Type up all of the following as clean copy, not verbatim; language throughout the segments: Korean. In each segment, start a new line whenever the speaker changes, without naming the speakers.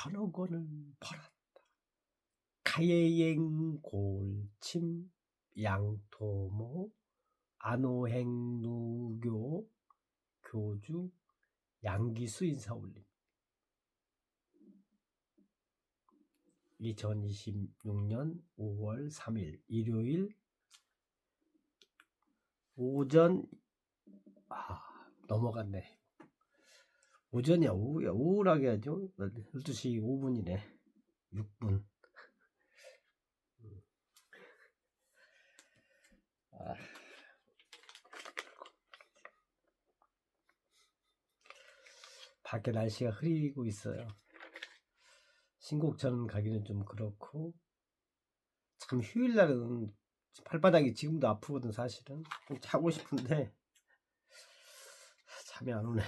천억 원을 벌었다. 가예행 골침 양토모 안호행 누교 교주 양기수 인사올림. 2026년 5월 3일 일요일 오전 넘어갔네. 오전이야 오후야 오후라고 해야죠. 12시 5분이네. 6분. 밖에 날씨가 흐리고 있어요. 신곡천 가기는 좀 그렇고, 참 휴일날은 발바닥이 지금도 아프거든. 사실은 좀 자고 싶은데 잠이 안 오네.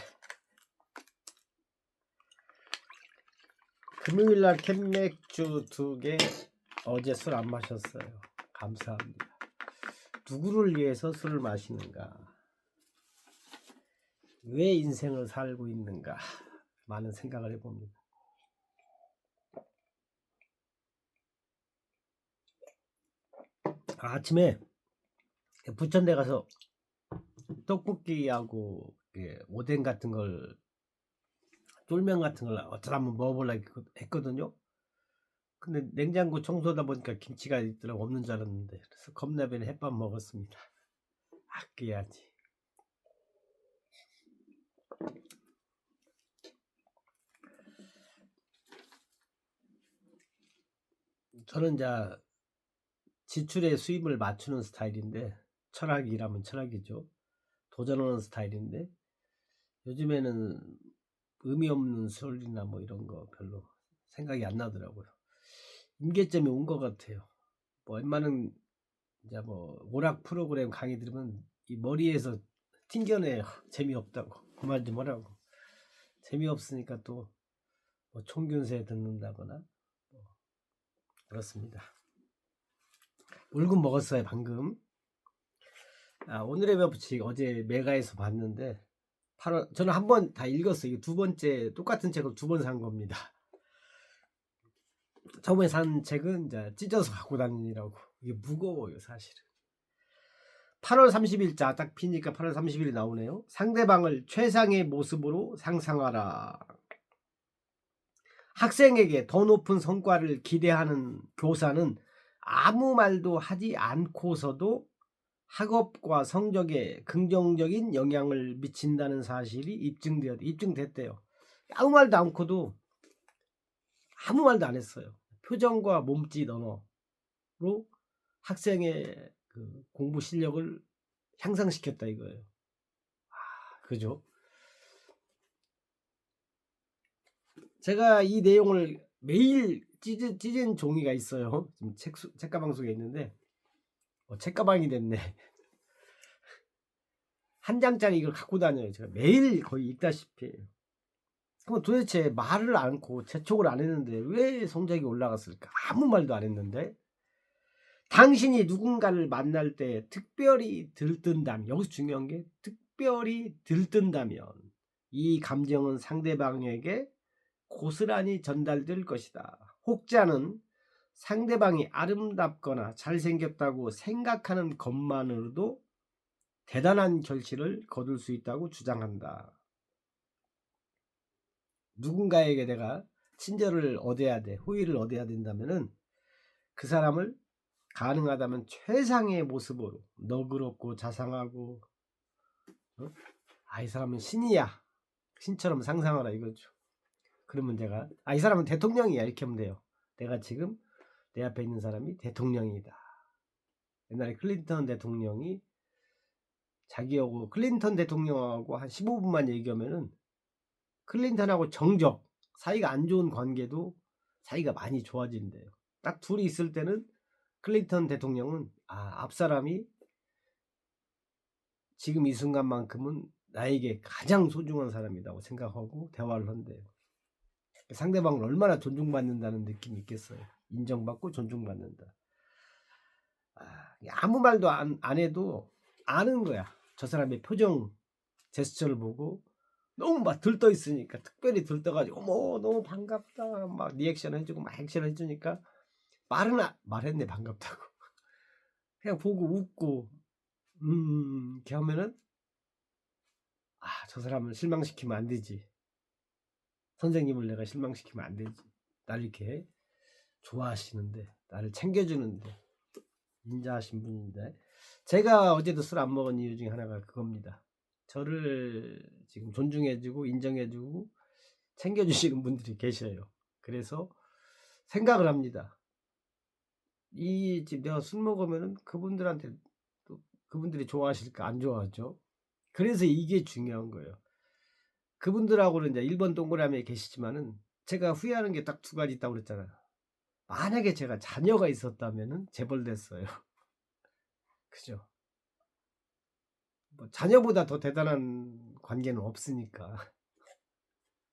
금요일날 캔맥주 2개. 어제 술 안 마셨어요. 감사합니다. 누구를 위해서 술을 마시는가, 왜 인생을 살고 있는가, 많은 생각을 해봅니다. 아침에 부천대 가서 떡볶이하고 오뎅 같은 걸, 쫄면 같은 걸 어쩌다 한번 먹어보려고 했거든요. 근데 냉장고 청소하다 보니까 김치가 있더라고. 없는 줄 알았는데, 그래서 컵라면에 햇밥 먹었습니다. 아껴야지. 저는 이제 지출의 수입을 맞추는 스타일인데, 철학이라면 철학이죠. 도전하는 스타일인데, 요즘에는 의미 없는 소리나 뭐 이런 거 별로 생각이 안 나더라고요. 임계점이 온 것 같아요. 뭐 웬만한 이제 뭐 오락 프로그램 강의 들으면 이 머리에서 튕겨내요. 재미없다고. 그 말 좀 하라고. 재미없으니까 또 뭐 총균세 듣는다거나 뭐 그렇습니다. 물금 먹었어요 방금. 오늘의 법칙 어제 메가에서 봤는데, 저는 한 번 다 읽었어요. 이게 두 번째 똑같은 책을 2번 산 겁니다. 처음에 산 책은 이제 찢어서 갖고 다니느라고. 이게 무거워요 사실은. 8월 30일자 딱 피니까 8월 30일이 나오네요. 상대방을 최상의 모습으로 상상하라. 학생에게 더 높은 성과를 기대하는 교사는 아무 말도 하지 않고서도 학업과 성적에 긍정적인 영향을 미친다는 사실이 입증됐대요. 아무 말도 않고도, 아무 말도 안 했어요. 표정과 몸짓 언어로 학생의 그 공부 실력을 향상시켰다 이거예요. 그죠? 제가 이 내용을 매일 찢은 종이가 있어요. 지금 책가방 속에 있는데, 책가방이 됐네. 한 장짜리 이걸 갖고 다녀요. 제가 매일 거의 읽다시피 해요. 그럼 도대체 말을 않고 재촉을 안 했는데 왜 성적이 올라갔을까? 아무 말도 안 했는데. 당신이 누군가를 만날 때 특별히 들뜬다면, 여기서 중요한 게 특별히 들뜬다면 이 감정은 상대방에게 고스란히 전달될 것이다. 혹자는 상대방이 아름답거나 잘생겼다고 생각하는 것만으로도 대단한 결실을 거둘 수 있다고 주장한다. 누군가에게 내가 친절을 얻어야 돼, 호의를 얻어야 된다면은 그 사람을 가능하다면 최상의 모습으로 너그럽고 자상하고, 이 사람은 신이야, 신처럼 상상하라 이거죠. 그러면 제가 이 사람은 대통령이야 이렇게 하면 돼요. 내가 지금 내 앞에 있는 사람이 대통령이다. 옛날에 클린턴 대통령이 자기하고 클린턴 대통령하고 한 15분만 얘기하면은 클린턴하고 정적 사이가 안 좋은 관계도 사이가 많이 좋아진대요. 딱 둘이 있을 때는 클린턴 대통령은 앞사람이 지금 이 순간만큼은 나에게 가장 소중한 사람이라고 생각하고 대화를 한대요. 상대방을 얼마나 존중받는다는 느낌이 있겠어요. 인정받고 존중받는다. 아무 말도 안 해도 아는 거야. 저 사람의 표정 제스처를 보고 너무 막 들떠 있으니까 특별히 들떠가지고 어머 너무 반갑다 막 리액션 해주고 막 액션 해주니까 말했네 반갑다고. 그냥 보고 웃고 이렇게 하면은 저 사람을 실망시키면 안 되지. 선생님을 내가 실망시키면 안 되지. 나를 이렇게 좋아하시는데 나를 챙겨주는데 인자하신 분인데 제가 어제도 술 안 먹은 이유 중에 하나가 그겁니다. 저를 지금 존중해주고 인정해주고 챙겨주시는 분들이 계셔요. 그래서 생각을 합니다. 이 집 내가 술 먹으면은 그분들한테 또 그분들이 좋아하실까 안 좋아하죠. 그래서 이게 중요한 거예요. 그분들하고는 이제 1번 동그라미에 계시지만은 제가 후회하는 게 딱 2가지 있다고 그랬잖아요. 만약에 제가 자녀가 있었다면은 재벌됐어요. 그죠? 뭐 자녀보다 더 대단한 관계는 없으니까.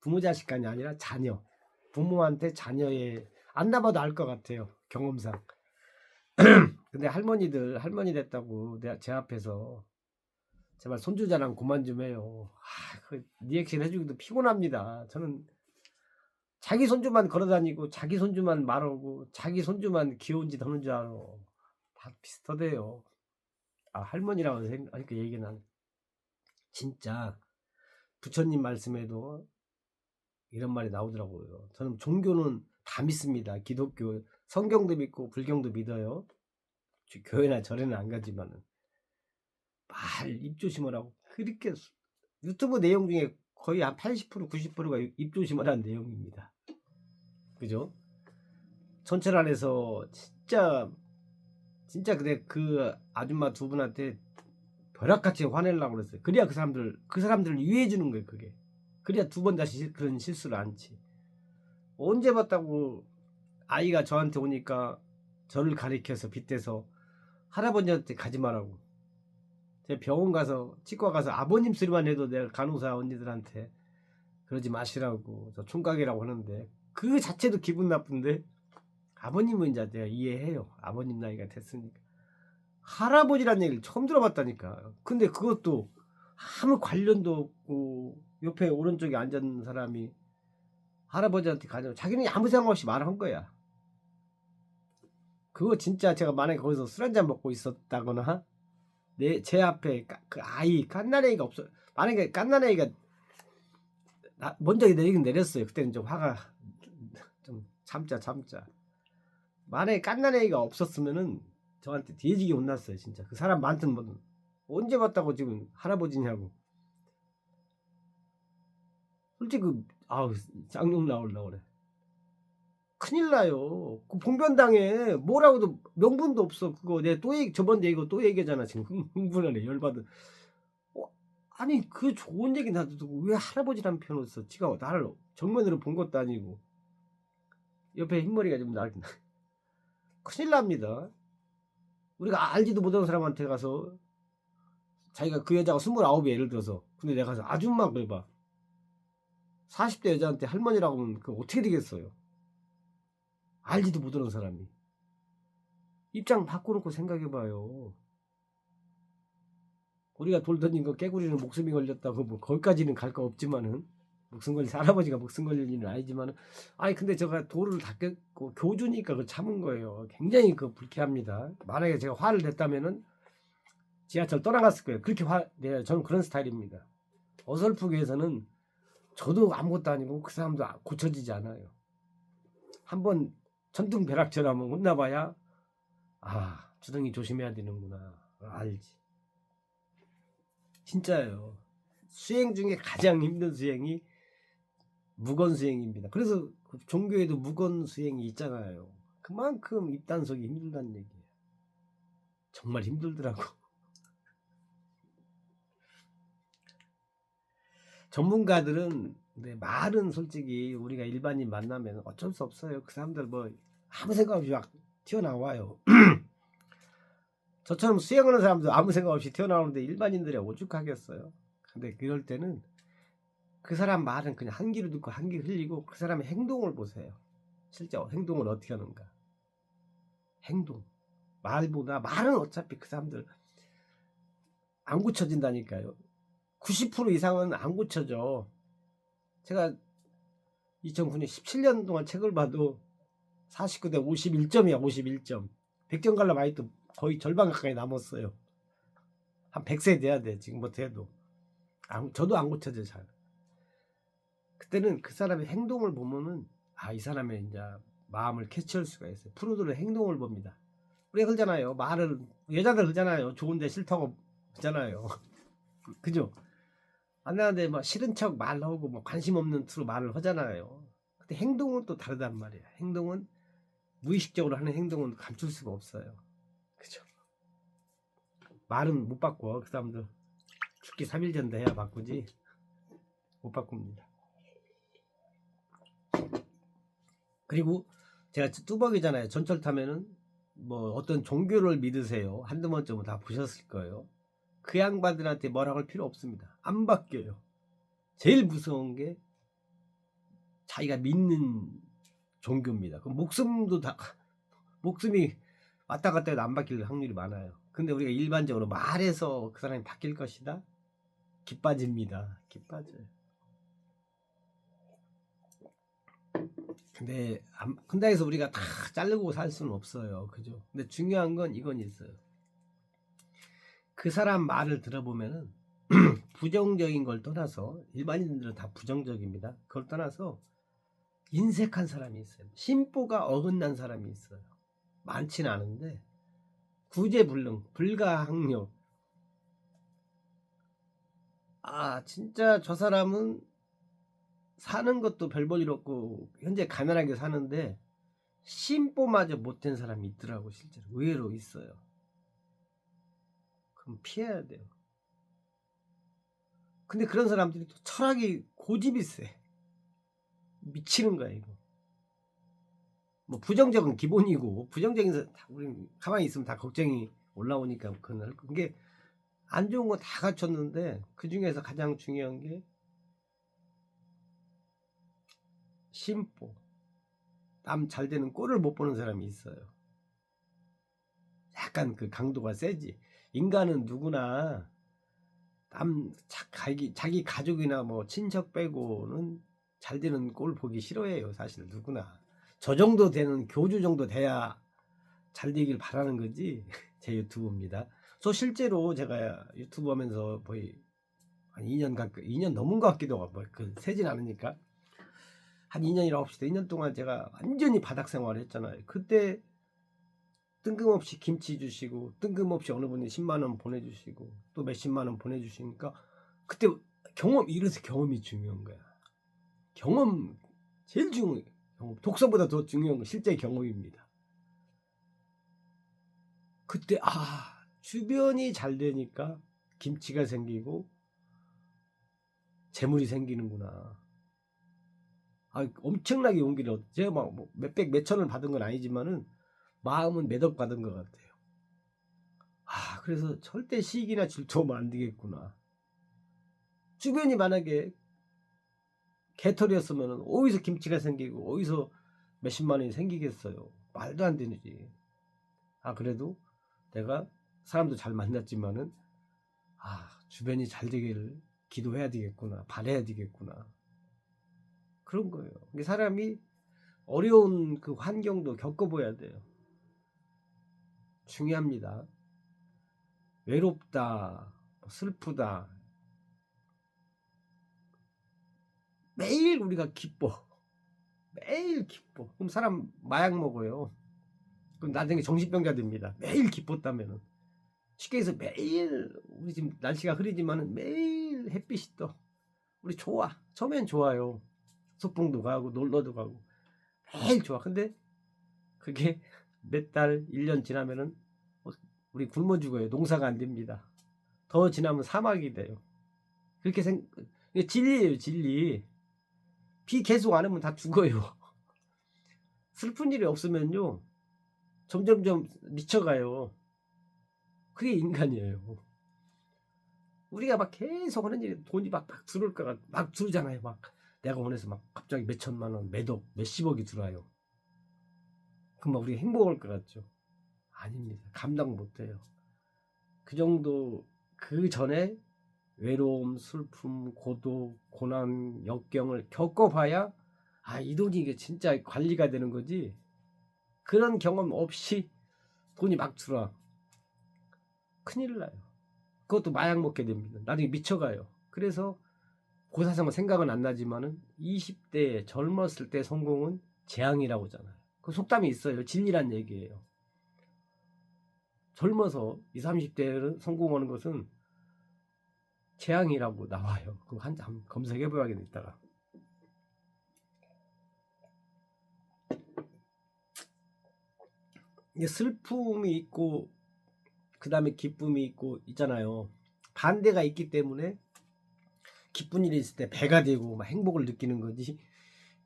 부모 자식 간이 아니라 자녀. 부모한테 자녀의 안 나봐도 알 것 같아요. 경험상. 근데 할머니 됐다고 제 앞에서 제발 손주 자랑 그만 좀 해요. 그 리액션 해주기도 피곤합니다. 저는 자기 손주만 걸어다니고 자기 손주만 말하고 자기 손주만 귀여운 짓 하는 줄 알아. 다 비슷하대요. 할머니라고 하니까 얘기는 안. 진짜 부처님 말씀에도 이런 말이 나오더라고요. 저는 종교는 다 믿습니다. 기독교 성경도 믿고 불경도 믿어요. 교회나 절에는 안 가지만은 말 입조심하라고 그렇게 유튜브 내용 중에 거의 한 80% 90%가 입조심하라는 내용입니다. 그죠? 전철안에서 진짜 근데 그 아줌마 2분한테 벼락같이 화내려고 그랬어요. 그래야 그 사람들을 유해해 주는 거예요. 그게 그래야 2번 다시 그런 실수를 안지. 언제 봤다고 아이가 저한테 오니까 저를 가리켜서 빗대서 할아버지한테 가지 말라고. 제가 병원 가서 치과 가서 아버님 소리만 해도 내가 간호사 언니들한테 그러지 마시라고 저 총각이라고 하는데 그 자체도 기분 나쁜데 아버님은 이제 내가 이해해요. 아버님 나이가 됐으니까. 할아버지란 얘기를 처음 들어봤다니까. 근데 그것도 아무 관련도 없고 옆에 오른쪽에 앉은 사람이 할아버지한테 가자고 자기는 아무 생각 없이 말한 거야. 그거 진짜 제가 만약에 거기서 술 한잔 먹고 있었다거나 제 앞에 그 아이 갓난아이가 없어. 만약에 갓난아이가 먼저 내리긴 내렸어요. 그때는 좀 화가 좀 참자. 만약에 갓난아이가 없었으면은 저한테 뒤지게 혼났어요. 진짜 그 사람 많든 뭐든 언제 봤다고 지금 할아버지냐고. 솔직히 쌍욕 나오려고 그래. 큰일 나요. 그 봉변당해. 뭐라고도 명분도 없어. 그거 내가 저번에 이거 또 얘기하잖아. 지금 흥분하네. 열받은. 아니 그 좋은 얘기 놔두고 왜 할아버지란 표현을 써? 지가 나를 정면으로 본 것도 아니고 옆에 흰머리가 좀 나긴 큰일 납니다. 우리가 알지도 못하는 사람한테 가서 자기가 그 여자가 29이야 예를 들어서. 근데 내가 가서 아줌마 그래봐. 40대 여자한테 할머니라고 하면 그 어떻게 되겠어요? 알지도 못하는 사람이. 입장 바꿔놓고 생각해봐요. 우리가 돌 던진 거 깨구리는 목숨이 걸렸다고 뭐 거기까지는 갈 거 없지만은 목숨 걸린 할아버지가 목숨 걸린 일은 아니지만은 근데 제가 돌을 다 깼고 교주니까 그걸 참은 거예요. 굉장히 불쾌합니다. 만약에 제가 화를 냈다면은 지하철 떠나갔을 거예요. 그렇게 저는 그런 스타일입니다. 어설프게 해서는 저도 아무것도 아니고 그 사람도 고쳐지지 않아요. 한번 천둥벼락처럼 혼나봐야 주둥이 조심해야 되는구나 알지. 진짜예요. 수행 중에 가장 힘든 수행이 무건수행입니다. 그래서 종교에도 무건수행이 있잖아요. 그만큼 입단속이 힘들다는 얘기예요. 정말 힘들더라고. 전문가들은 말은 솔직히 우리가 일반인 만나면 어쩔 수 없어요. 그 사람들 뭐 아무 생각 없이 막 튀어나와요. 저처럼 수행하는 사람도 아무 생각 없이 튀어나오는데 일반인들이 오죽하겠어요. 근데 그럴 때는 그 사람 말은 그냥 한 귀로 듣고 한 귀 흘리고 그 사람의 행동을 보세요. 실제 행동을 어떻게 하는가. 행동. 말은 어차피 그 사람들 안 고쳐진다니까요. 90% 이상은 안 고쳐져. 제가 2009년 17년 동안 책을 봐도 49대 51점이야. 51점. 100점 관람 아직도 거의 절반 가까이 남았어요. 한 100세 돼야 돼 지금부터 해도. 저도 안 고쳐져 잘. 그때는 그 사람의 행동을 보면은 이 사람의 이제 마음을 캐치할 수가 있어요. 프로들의 행동을 봅니다. 우리가 그러잖아요. 말을 여자들 그러잖아요. 좋은데 싫다고 그러잖아요. 그죠? 안 나는데 막 싫은 척 말하고 뭐 관심 없는 투로 말을 하잖아요. 근데 행동은 또 다르단 말이야. 행동은 무의식적으로 하는 행동은 감출 수가 없어요. 그죠? 말은 못 바꿔. 그 사람들 죽기 3일 전 돼야 바꾸지. 못 바꿉니다. 그리고 제가 뚜벅이잖아요. 전철 타면은 뭐 어떤 종교를 믿으세요. 한두 번쯤은 다 보셨을 거예요. 그 양반들한테 뭐라고 할 필요 없습니다. 안 바뀌어요. 제일 무서운 게 자기가 믿는 종교입니다. 그 목숨도 목숨이 왔다 갔다 해도 안 바뀔 확률이 많아요. 근데 우리가 일반적으로 말해서 그 사람이 바뀔 것이다? 기 빠집니다. 기 빠져요. 근데 해서 우리가 다 자르고 살 수는 없어요. 그죠? 근데 중요한 건 이건 있어요. 그 사람 말을 들어보면은 부정적인 걸 떠나서, 일반인들은 다 부정적입니다. 그걸 떠나서 인색한 사람이 있어요. 심보가 어긋난 사람이 있어요. 많지는 않은데 구제불능, 불가항력. 진짜 저 사람은 사는 것도 별 볼 일 없고 현재 가난하게 사는데 심보마저 못된 사람이 있더라고. 실제로 의외로 있어요. 그럼 피해야 돼요. 근데 그런 사람들이 또 철학이 고집이 세. 미치는 거야 이거. 뭐 부정적은 기본이고, 부정적인 우리 가만히 있으면 다 걱정이 올라오니까 그게 안 좋은 거 다 갖췄는데 그 중에서 가장 중요한 게 심보. 남 잘 되는 꼴을 못 보는 사람이 있어요. 약간 그 강도가 세지. 인간은 누구나 자기 가족이나 뭐 친척 빼고는 잘 되는 꼴 보기 싫어해요. 사실 누구나. 저 정도 되는 교주 정도 돼야 잘 되길 바라는 거지. 제 유튜브입니다. 실제로 제가 유튜브 하면서 거의 한 2년 넘은 것 같기도 하고, 세진 않으니까. 한 2년이라고 합시다. 2년 동안 제가 완전히 바닥 생활을 했잖아요. 그때 뜬금없이 김치 주시고, 뜬금없이 어느 분이 10만원 보내주시고, 또 몇십만원 보내주시니까, 그때 이래서 경험이 중요한 거야. 경험, 제일 중요해. 독서보다 더 중요한 건 실제 경험입니다. 그때 주변이 잘 되니까 김치가 생기고 재물이 생기는구나. 엄청나게 용기를 얻었어요. 제가 막 몇백 몇천을 받은 건 아니지만은 마음은 몇억 받은 것 같아요. 그래서 절대 시기나 질투하면 안 되겠구나. 주변이 만약에 개털이었으면 어디서 김치가 생기고 어디서 몇십만 원이 생기겠어요. 말도 안 되지. 그래도 내가 사람도 잘 만났지만은 주변이 잘 되기를 기도해야 되겠구나, 바라야 되겠구나, 그런 거예요. 사람이 어려운 그 환경도 겪어봐야 돼요. 중요합니다. 외롭다, 슬프다, 매일 우리가 기뻐. 매일 기뻐. 그럼 사람 마약 먹어요. 그럼 나중에 정신병자 됩니다. 매일 기뻤다면은. 쉽게 해서 매일, 우리 지금 날씨가 흐리지만은 매일 햇빛이 떠. 우리 좋아. 처음엔 좋아요. 소풍도 가고 놀러도 가고 매일 좋아. 근데 그게 몇 달, 1년 지나면은 우리 굶어 죽어요. 농사가 안 됩니다. 더 지나면 사막이 돼요. 그렇게 이게 진리예요, 진리. 비 계속 안 오면 다 죽어요. 슬픈 일이 없으면요, 점점점 미쳐가요. 그게 인간이에요. 우리가 막 계속 하는 일이 돈이 막 들어올 거가 막 들잖아요. 막 내가 원해서 막 갑자기 몇천만 원, 몇억, 몇십억이 들어와요. 그럼 막 우리 행복할 것 같죠? 아닙니다. 감당 못해요. 그 정도, 그 전에 외로움, 슬픔, 고독, 고난, 역경을 겪어봐야 이 돈이 이게 진짜 관리가 되는 거지. 그런 경험 없이 돈이 막 들어와. 큰일 나요. 그것도 마약 먹게 됩니다. 나중에 미쳐가요. 그래서 고사성은 생각은 안 나지만은 20대 젊었을 때 성공은 재앙이라고 하잖아요. 그 속담이 있어요. 진리란 얘기예요. 젊어서 20, 30대를 성공하는 것은 재앙이라고 나와요. 그거 한번 검색해 봐야겠네 이따가. 이게 슬픔이 있고 그 다음에 기쁨이 있고 있잖아요. 반대가 있기 때문에 기쁜 일이 있을 때 배가 되고 막 행복을 느끼는 거지.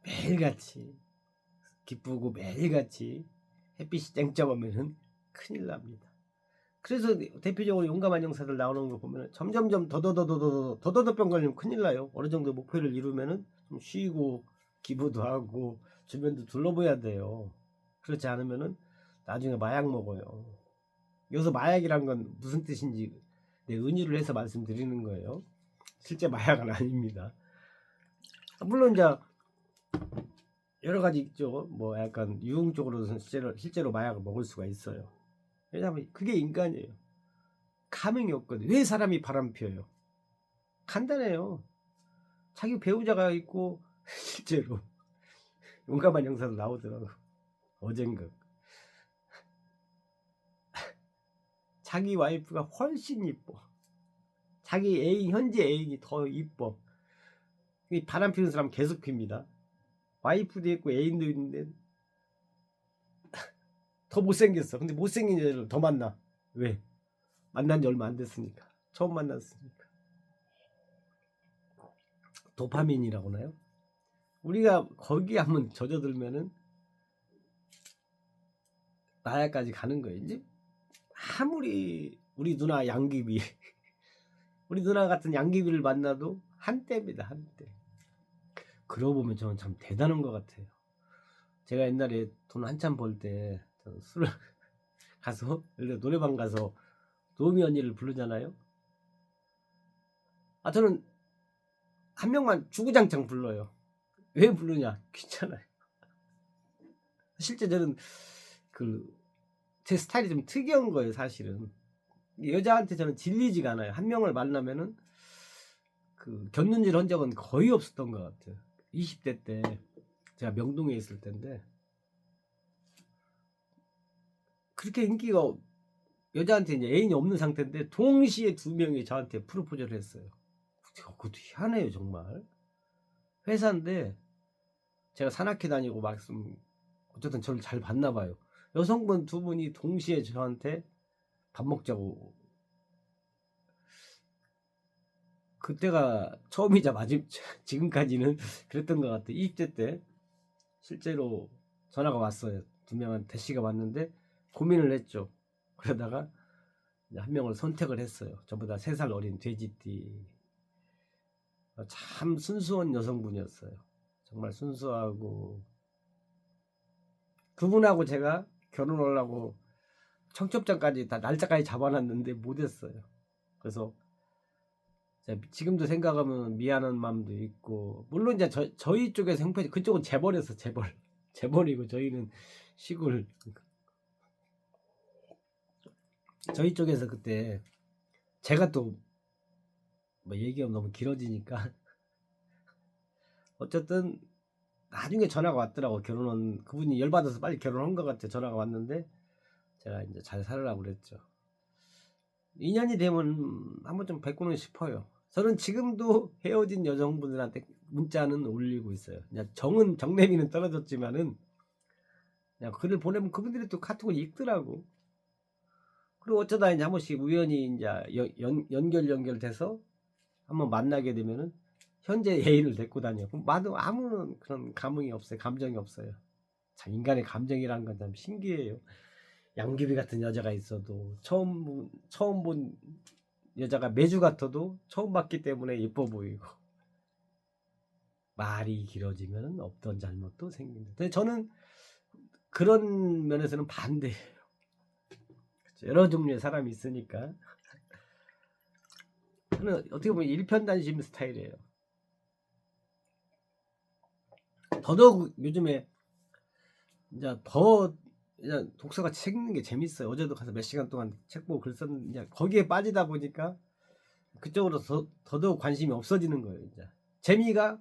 매일같이 기쁘고 매일같이 햇빛이 쨍쨍하면은 큰일 납니다. 그래서 대표적으로 용감한 형사들 나오는 거 보면 점점점 더더더더더더더병 걸리면 큰일 나요. 어느 정도 목표를 이루면은 좀 쉬고 기부도 하고 주변도 둘러봐야 돼요. 그렇지 않으면은 나중에 마약 먹어요. 여기서 마약이란 건 무슨 뜻인지 은유를 해서 말씀드리는 거예요. 실제 마약은 아닙니다. 물론 이제 여러 가지 있죠. 뭐 약간 유흥적으로는 실제로 마약을 먹을 수가 있어요. 왜냐하면 그게 인간이에요. 감흥이 없거든. 왜 사람이 바람 피워요? 간단해요. 자기 배우자가 있고 실제로 용감한 형사도 나오더라고. 어젠가 자기 와이프가 훨씬 이뻐. 자기 애인, 현재 애인이 더 이뻐. 바람 피우는 사람 계속 핍니다. 와이프도 있고 애인도 있는데 더 못생겼어. 근데 못생긴 여자를 더 만나. 왜? 만난 지 얼마 안 됐으니까. 처음 만났으니까. 도파민이라고 하나요? 우리가 거기에 한번 젖어들면은 나야까지 가는 거예요. 이제 아무리 우리 누나 양귀비 우리 누나 같은 양귀비를 만나도 한때입니다. 한때. 그러고 보면 저는 참 대단한 것 같아요. 제가 옛날에 돈 한참 벌 때 술을 가서 노래방 가서 노미 언니를 부르잖아요. 저는 한 명만 주구장창 불러요. 왜 부르냐? 귀찮아요. 실제 저는 제 스타일이 좀 특이한 거예요. 사실은 여자한테 저는 질리지가 않아요. 한 명을 만나면은 곁눈질 한 적은 거의 없었던 것 같아요. 20대 때 제가 명동에 있을 때인데 그렇게 인기가 여자한테 이제 애인이 없는 상태인데 동시에 2명이 저한테 프로포즈를 했어요. 그것도 희한해요 정말. 회사인데 제가 산악회 다니고 어쨌든 저를 잘 봤나 봐요. 여성분 2분이 동시에 저한테 밥 먹자고. 그때가 처음이자 지금까지는 그랬던 것 같아요. 20대 때 실제로 전화가 왔어요. 2명한 대시가 왔는데 고민을 했죠. 그러다가 한 명을 선택을 했어요. 저보다 3살 어린 돼지띠. 참 순수한 여성분이었어요. 정말 순수하고 그분하고 제가 결혼하려고 청첩장까지 다 날짜까지 잡아놨는데 못했어요. 그래서 지금도 생각하면 미안한 마음도 있고 물론 이제 저희 쪽에서 형편이 그쪽은 재벌이었어. 재벌이고 저희는 시골. 저희 쪽에서 그때 제가 또 뭐 얘기하면 너무 길어지니까 어쨌든 나중에 전화가 왔더라고. 그분이 열받아서 빨리 결혼한 것 같아. 전화가 왔는데 제가 이제 잘 살으라고 그랬죠. 인연이 되면 한번 좀 뵙고는 싶어요. 저는 지금도 헤어진 여성분들한테 문자는 올리고 있어요. 그냥 정내미는 떨어졌지만은 그냥 글을 보내면 그분들이 또 카톡을 읽더라고. 그리고 어쩌다 이제 한 번씩 우연히 이제 연결돼서 한번 만나게 되면은 현재 애인을 데리고 다녀. 그럼 아무 그런 감흥이 없어요. 감정이 없어요. 참 인간의 감정이라는 건 참 신기해요. 양귀비 같은 여자가 있어도 처음 본 여자가 매주 같아도 처음 봤기 때문에 예뻐 보이고 말이 길어지면 없던 잘못도 생긴다. 근데 저는 그런 면에서는 반대예요. 여러 종류의 사람이 있으니까 저는 어떻게 보면 일편단심 스타일이에요. 더더욱 요즘에 이제 더 그냥 독서가 책 읽는 게 재밌어요. 어제도 가서 몇 시간 동안 책 보고 글 썼는데 거기에 빠지다 보니까 그쪽으로 더더욱 관심이 없어지는 거예요. 이제 재미가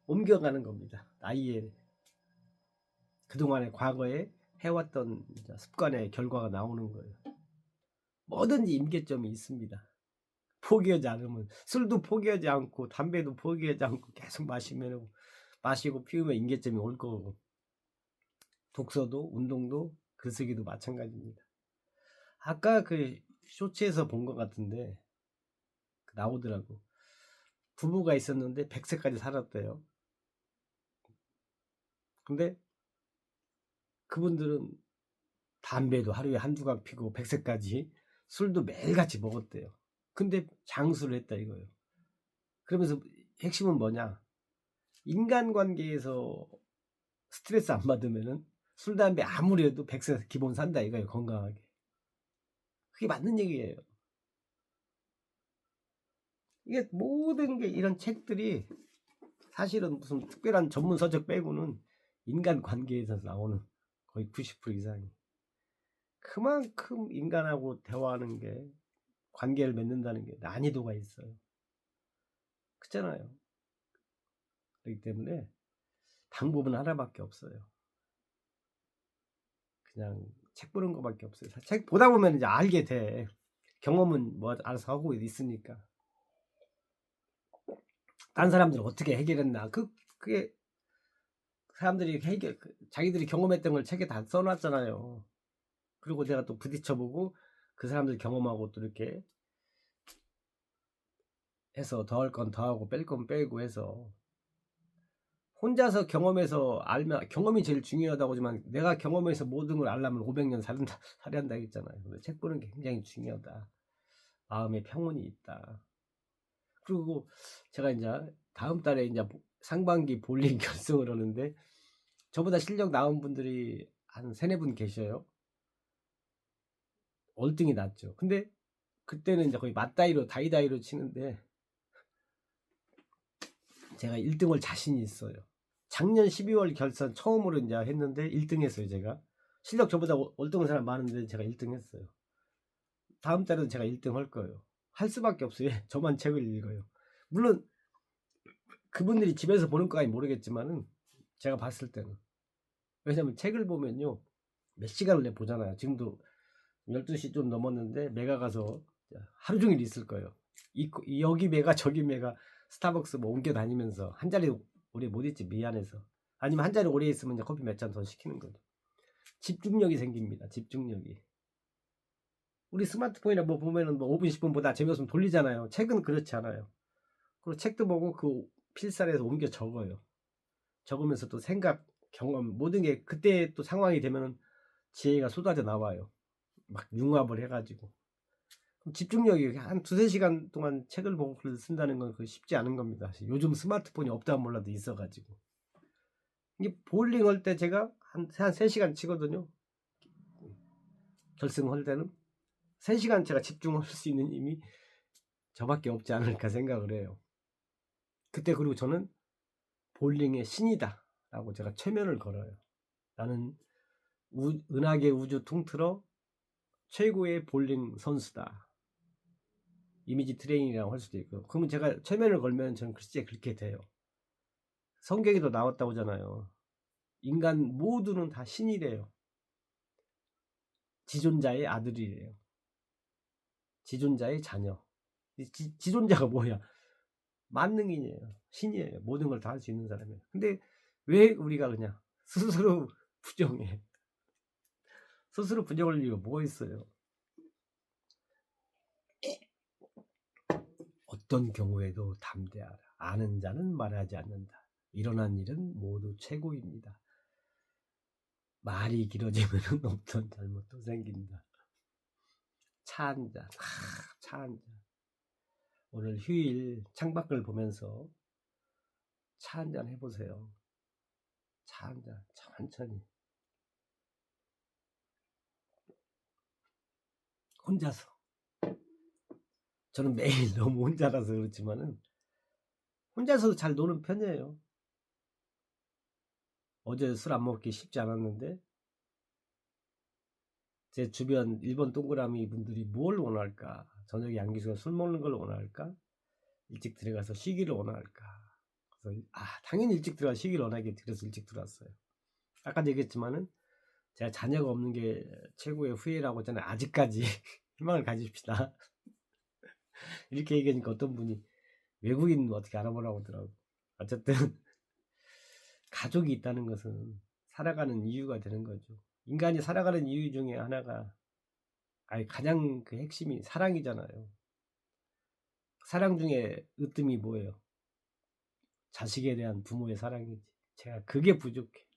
옮겨가는 겁니다. 나이에 그동안의 과거에 해왔던 습관의 결과가 나오는 거예요. 뭐든지 임계점이 있습니다. 포기하지 않으면 술도 포기하지 않고 담배도 포기하지 않고 계속 마시고 피우면 임계점이 올 거고, 독서도 운동도 글쓰기도 마찬가지입니다. 아까 그 쇼츠에서 본 것 같은데 나오더라고. 부부가 있었는데 100세까지 살았대요. 근데 그분들은 담배도 하루에 한두 강 피고 100세까지 술도 매일같이 먹었대요. 근데 장수를 했다 이거예요. 그러면서 핵심은 뭐냐? 인간관계에서 스트레스 안 받으면은 술, 담배 아무리 해도 100세 기본 산다 이거예요. 건강하게. 그게 맞는 얘기예요. 이게 모든 게 이런 책들이 사실은 무슨 특별한 전문 서적 빼고는 인간관계에서 나오는 거의 90% 이상이. 그만큼 인간하고 대화하는 게, 관계를 맺는다는 게 난이도가 있어요. 그렇잖아요. 그렇기 때문에 방법은 하나밖에 없어요. 그냥 책 보는 것밖에 없어요. 책 보다 보면 이제 알게 돼. 경험은 뭐 알아서 하고 있으니까. 딴 사람들은 어떻게 해결했나. 그게 사람들이 자기들이 경험했던 걸 책에 다 써놨잖아요. 그리고 내가 또 부딪혀보고 그 사람들 경험하고 또 이렇게 해서 더할 건 더하고 뺄 건 빼고 해서, 혼자서 경험해서 알면 경험이 제일 중요하다고 하지만 내가 경험해서 모든 걸 알려면 500년 살아야 한다 했잖아요. 근데 책 보는 게 굉장히 중요하다. 마음에 평온이 있다. 그리고 제가 이제 다음 달에 이제 상반기 볼링 결승을 하는데 저보다 실력 나은 분들이 한 3-4분 계셔요. 월등히 낫죠. 근데 그때는 이제 거의 맞다이로 다이다이로 치는데 제가 1등을 자신이 있어요. 작년 12월 결선 처음으로 이제 했는데 1등 했어요. 제가 실력 저보다 월등한 사람 많은데 제가 1등 했어요. 다음 달에도 제가 1등 할 거예요. 할 수밖에 없어요. 저만 책을 읽어요. 물론 그분들이 집에서 보는 거까지 모르겠지만은 제가 봤을 때는, 왜냐면 책을 보면요 몇 시간을 내 보잖아요. 지금도 12시 좀 넘었는데 매가 가서 하루 종일 있을 거예요. 여기 매가 저기 매가 스타벅스 뭐 옮겨 다니면서 한 자리 오래 못 있지 미안해서. 아니면 한 자리 오래 있으면 이제 커피 몇 잔 더 시키는 거죠. 집중력이 생깁니다. 집중력이. 우리 스마트폰이나 뭐 보면은 뭐 5분 10분 보다 재미없으면 돌리잖아요. 책은 그렇지 않아요. 그리고 책도 보고 그 필사에서 옮겨 적어요. 적으면서 또 생각, 경험 모든 게 그때 또 상황이 되면은 지혜가 쏟아져 나와요. 막 융합을 해가지고. 집중력이 한 2-3시간 동안 책을 보고 글을 쓴다는 건 쉽지 않은 겁니다. 요즘 스마트폰이 없다 몰라도 있어가지고. 이게 볼링 할 때 제가 한 3시간 치거든요. 결승할 때는 3시간 제가 집중할 수 있는 힘이 저밖에 없지 않을까 생각을 해요. 그때 그리고 저는 볼링의 신이다 라고 제가 최면을 걸어요. 나는 은하계 우주 통틀어 최고의 볼링 선수다. 이미지 트레이닝이라고 할 수도 있고. 그러면 제가 최면을 걸면 저는 글쎄 그렇게 돼요. 성경에도 나왔다고 하잖아요. 인간 모두는 다 신이래요. 지존자의 아들이래요. 지존자의 자녀. 지존자가 뭐야? 만능인이에요. 신이에요. 모든 걸 다 할 수 있는 사람이에요. 근데 왜 우리가 그냥 스스로 부정해? 스스로 부정할 이유가 뭐가 있어요? 어떤 경우에도 담대하라. 아는 자는 말하지 않는다. 일어난 일은 모두 최고입니다. 말이 길어지면 없던 잘못도 생긴다. 차 한 잔, 차 한 잔. 오늘 휴일 창밖을 보면서 차 한 잔 해보세요. 차 한 잔, 천천히. 혼자서. 저는 매일 너무 혼자라서 그렇지만은 혼자서도 잘 노는 편이에요. 어제 술 안 먹기 쉽지 않았는데 제 주변 일본 동그라미 분들이 뭘 원할까? 저녁에 안기수가 술 먹는 걸 원할까? 일찍 들어가서 쉬기를 원할까? 그래서 당연히 일찍 들어가서 쉬기를 원하겠지. 그래서 일찍 들어왔어요. 아까도 얘기했지만은 제가 자녀가 없는 게 최고의 후회라고 했잖아요. 아직까지 희망을 가집시다. 이렇게 얘기하니까 어떤 분이 외국인 어떻게 알아보라고 하더라고. 어쨌든 가족이 있다는 것은 살아가는 이유가 되는 거죠. 인간이 살아가는 이유 중에 하나가 가장 그 핵심이 사랑이잖아요. 사랑 중에 으뜸이 뭐예요? 자식에 대한 부모의 사랑이지. 제가 그게 부족해.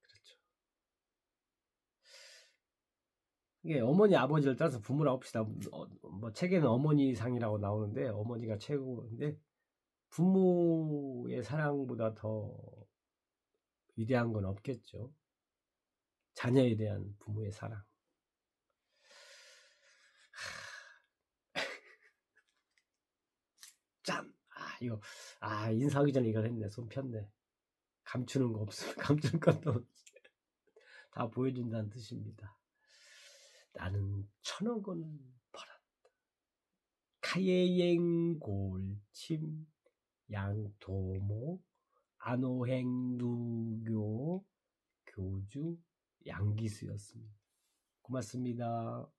그렇죠. 이게 어머니 아버지를 따라서 부모라고 합시다. 뭐 책에는 어머니 상이라고 나오는데 어머니가 최고인데 부모의 사랑보다 더 위대한 건 없겠죠. 자녀에 대한 부모의 사랑. 짠! 이거 인사하기 전에 이걸 했네. 손 폈네. 감추는 거 없어. 감출 것도 없지. 다 보여준다는 뜻입니다. 나는 1,000억 원을 벌었다. 카예행 골침 양토모 안호행 누교 교주 양기수였습니다. 고맙습니다.